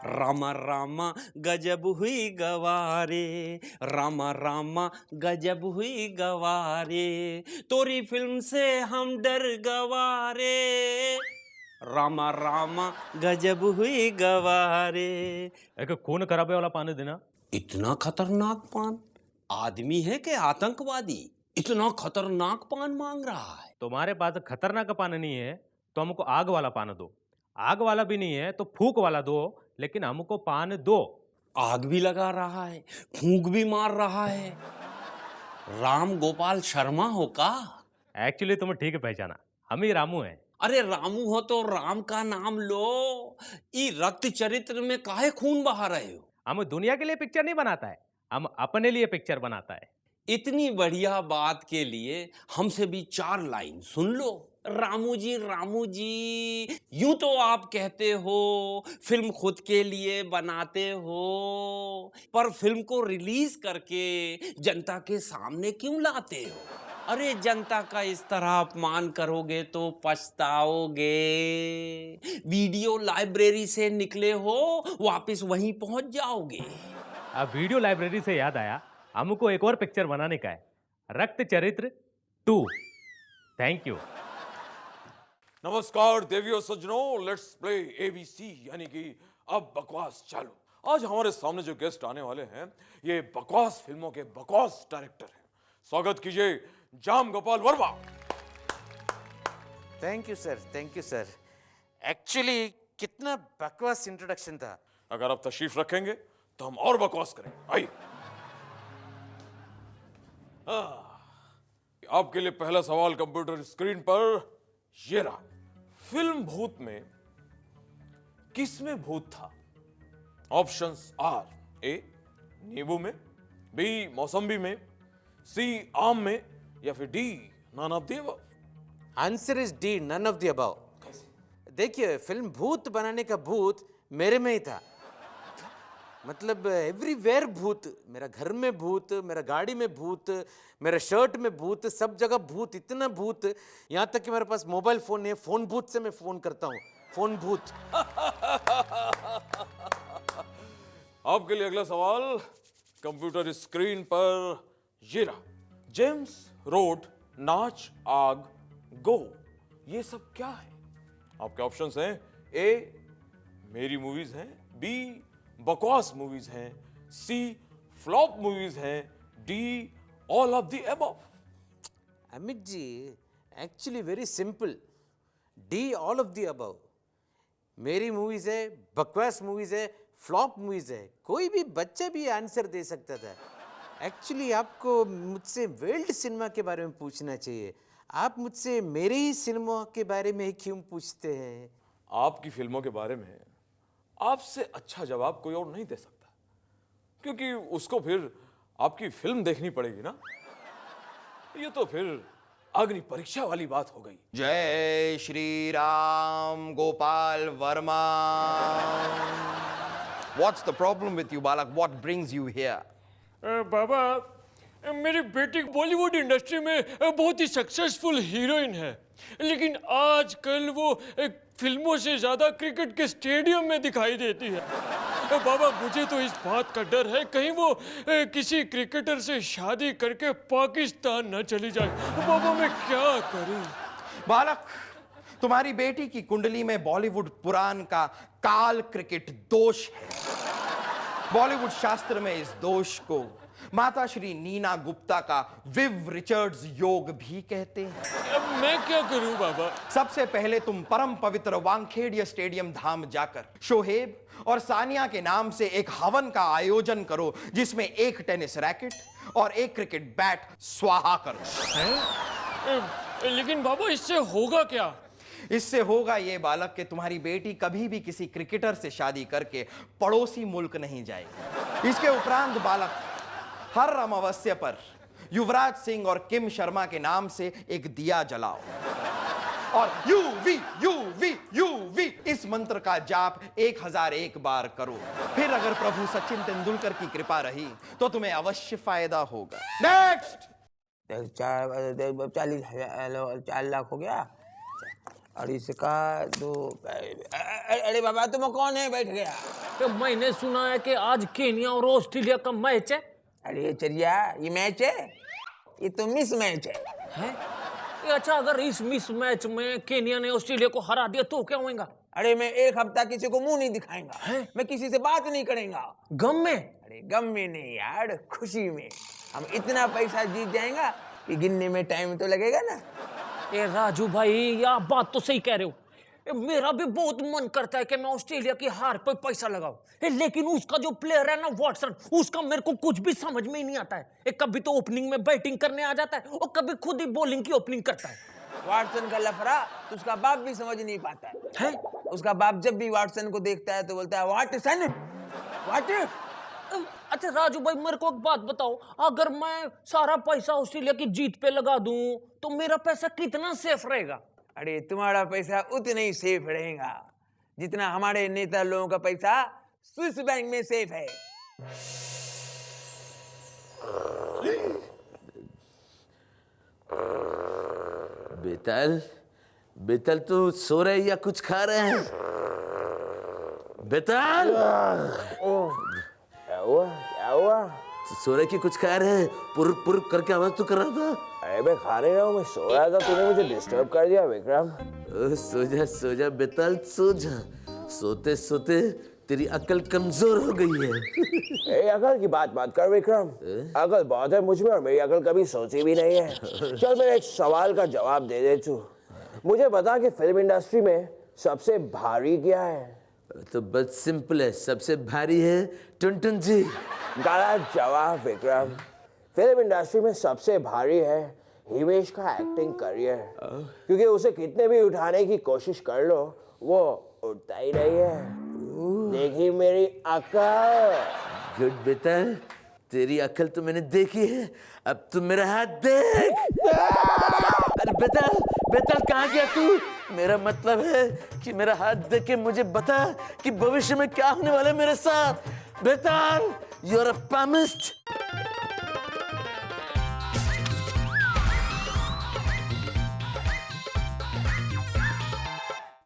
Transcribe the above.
रामा रामा गजब हुई गवारे, रामा रामा गजब हुई गवारे, तोरी फिल्म से हम डर गवारे, रामा रामा गजब हुई गवारे। एक खून खराबे वाला पानी देना। इतना खतरनाक पान? आदमी है कि आतंकवादी? इतना खतरनाक पान मांग रहा है। तुम्हारे पास खतरनाक पानी नहीं है तो हमको आग वाला पानी दो, आग वाला भी नहीं है तो फूक वाला दो, लेकिन हमको पान दो। आग भी लगा रहा है, फूंक भी मार रहा है। राम गोपाल शर्मा हो का? एक्चुअली तुम ठीक पहचाना, हम ही रामू हैं। अरे रामू हो तो राम का नाम लो। ई रक्त चरित्र में काहे खून बहा रहे हो? हम दुनिया के लिए पिक्चर नहीं बनाता है, हम अपने लिए पिक्चर बनाता है। इतनी बढ़िया बात के लिए हमसे भी 4 लाइन सुन लो। रामू जी, यूं तो आप कहते हो फिल्म खुद के लिए बनाते हो, पर फिल्म को रिलीज करके जनता के सामने क्यों लाते हो? अरे जनता का इस तरह अपमान करोगे तो पछताओगे। वीडियो लाइब्रेरी से निकले हो, वापस वहीं पहुंच जाओगे। अब वीडियो लाइब्रेरी से याद आया, हमको एक और पिक्चर बनाने का है, रक्त चरित्र 2। Thank you. नमस्कार देवियों सज्जनों, लेट्स प्ले एबीसी यानी कि अब बकवास चालू। आज हमारे सामने जो गेस्ट आने वाले हैं ये बकवास फिल्मों के बकवास डायरेक्टर हैं। स्वागत कीजिए जाम Gopal Varma. Thank you sir. Actually कितना बकवास इंट्रोडक्शन था। अगर आप तशरीफ रखेंगे तो हम और बकवास करेंगे। आइए। आपके लिए पहला सवाल कंप्यूटर स्क्रीन पर ये रहा। फिल्म भूत में किसमें भूत था? ऑप्शंस आर: ए नींबू में, बी मौसम्बी में, सी आम में, या फिर D none of the above. Answer is D, none of the above. देखिए, फिल्म भूत बनाने का भूत मेरे में ही था। मतलब एवरीवेयर भूत, मेरा घर में भूत, मेरा गाड़ी में भूत, मेरा शर्ट में भूत, सब जगह भूत, इतना भूत, यहाँ तक कि मेरे पास मोबाइल फोन है, फोन भूत से मैं फोन करता हूँ, फोन भूत। आपके लिए अगला सवाल कंप्यूटर स्क्रीन पर ये रहा। जेम्स रोड नाच आग गो, ये सब क्या है? आपके ऑप्शंस हैं: ए मेरी मूवीज हैं, बी बकवास मूवीज हैं, सी फ्लॉप मूवीज हैं, D all of the above. Amit ji, actually very simple, D all of the above. मेरी मूवीज है, बकवास मूवीज है, फ्लॉप मूवीज है, कोई भी बच्चा भी आंसर दे सकता था। एक्चुअली आपको मुझसे वर्ल्ड सिनेमा के बारे में पूछना चाहिए, आप मुझसे मेरे ही सिनेमा के बारे में ही क्यों पूछते हैं? आपकी फिल्मों के बारे में आपसे अच्छा जवाब कोई और नहीं दे सकता, क्योंकि उसको फिर आपकी फिल्म देखनी पड़ेगी ना। ये तो फिर अग्नि परीक्षा वाली बात हो गई। जय Shri Ram Gopal Verma. What's the problem with you, Balak? What brings you here? बाबा, मेरी बेटी बॉलीवुड इंडस्ट्री में बहुत ही सक्सेसफुल हीरोइन है, लेकिन आजकल वो फिल्मों से ज्यादा क्रिकेट के स्टेडियम में दिखाई देती है। बाबा, मुझे तो इस बात का डर है कहीं वो किसी क्रिकेटर से शादी करके पाकिस्तान न चली जाए। बाबा, मैं क्या करूं? बालक, तुम्हारी बेटी की कुंडली में बॉलीवुड पुराण का काल क्रिकेट दोष है। बॉलीवुड शास्त्र में इस दोष को माता श्री नीना गुप्ता का विव रिचर्ड्स योग भी कहते हैं। अब मैं क्या करूं बाबा? सबसे पहले तुम परम पवित्र वानखेड़े स्टेडियम धाम जाकर शोहेब और सानिया के नाम से एक हवन का आयोजन करो, जिसमें एक टेनिस रैकेट और एक क्रिकेट बैट स्वाहा करो। लेकिन बाबा, इससे होगा क्या? इससे होगा ये बालक कि तुम्हारी बेटी कभी भी किसी क्रिकेटर से शादी करके पड़ोसी मुल्क नहीं जाएगी। इसके उपरांत बालक, हर अमावस्या पर युवराज सिंह और किम शर्मा के नाम से एक दिया जलाओ और यूवी यूवी यूवी इस मंत्र का जाप 1001 बार करो। फिर अगर प्रभु सचिन तेंदुलकर की कृपा रही तो तुम्हें अवश्य फायदा होगा। नेक्स्ट। 4 लाख हो गया। और इसका दो। अरे बाबा तुम कौन है बैठ गया? तो मैंने सुना है कि आज केन्या और ऑस्ट्रेलिया का मैच है। अरे चरिया ये मैच है, ये तो मिस मैच है। हैं? ये अच्छा, अगर इस मिस मैच में केन्या ने ऑस्ट्रेलिया को हरा दिया तो क्या होगा? अरे मैं एक हफ्ता किसी को मुंह नहीं दिखाएंगा, मैं किसी से बात नहीं करेंगा। गम में? अरे गम में नहीं यार, खुशी में। हम इतना पैसा जीत जाएंगा कि गिनने में टाइम तो लगेगा ना। ए राजू भाई, ये आप बात तो सही कह रहे हो। मेरा भी बहुत मन करता है कि मैं ऑस्ट्रेलिया की हार पर पैसा लगाऊं, लेकिन उसका जो प्लेयर है ना वॉटसन, उसका मेरे को कुछ भी समझ में ही नहीं आता है। कभी तो ओपनिंग में बैटिंग करने आ जाता है और कभी खुद ही बॉलिंग की ओपनिंग करता है। वाटसन का लफड़ा तो उसका बाप भी समझ नहीं पाता है। उसका बाप जब भी वाटसन को देखता है तो बोलता है वाटसन वाट। अच्छा राजू भाई, मेरे को एक बात बताओ, अगर मैं सारा पैसा ऑस्ट्रेलिया की जीत पे लगा दूं तो मेरा पैसा कितना सेफ रहेगा? अरे तुम्हारा पैसा उतना ही सेफ रहेगा जितना हमारे नेता लोगों का पैसा स्विस बैंक में सेफ है। बेताल, बेताल तू सो रहे या कुछ खा रहे हैं? बेताल, क्या हुआ? सो रहे कि कुछ खा रहे हैं? पुर पुर करके आवाज तो कर रहा था। अरे मैं खा नहीं रहा हूँ, मैं सो रहा था, तूने मुझे डिस्टर्ब कर दिया विक्रम। सो जा बेताल, सो जा। सोते सोते तेरी अकल कमजोर हो गई है। ए, अकल की बात मत कर विक्रम, अकल बहुत है मुझ में और मेरी अकल कभी सोची भी नहीं है। चल मेरे एक सवाल का जवाब दे दे तू। मुझे बता कि फिल्म इंडस्ट्री में सबसे भारी क्या है? तो बस सिंपल है, सबसे भारी है टुनटुन जी। गलत जवाब विक्रम। फिल्म इंडस्ट्री में सबसे भारी है हिमेश का एक्टिंग करियर, क्योंकि उसे कितने भी उठाने की कोशिश कर लो वो उठता ही नहीं है। देखी मेरी अकल। गुड बेताल, तेरी अकल तो मैंने देखी है, अब तू मेरा हाथ देख। अरे बेताल, बेताल कहाँ गया तू? मेरा मतलब है कि मेरा हाथ देख के मुझे बता कि भविष्य में क्या होने वाला है मेरे साथ। बेताल, यू आर अ पामिस्ट।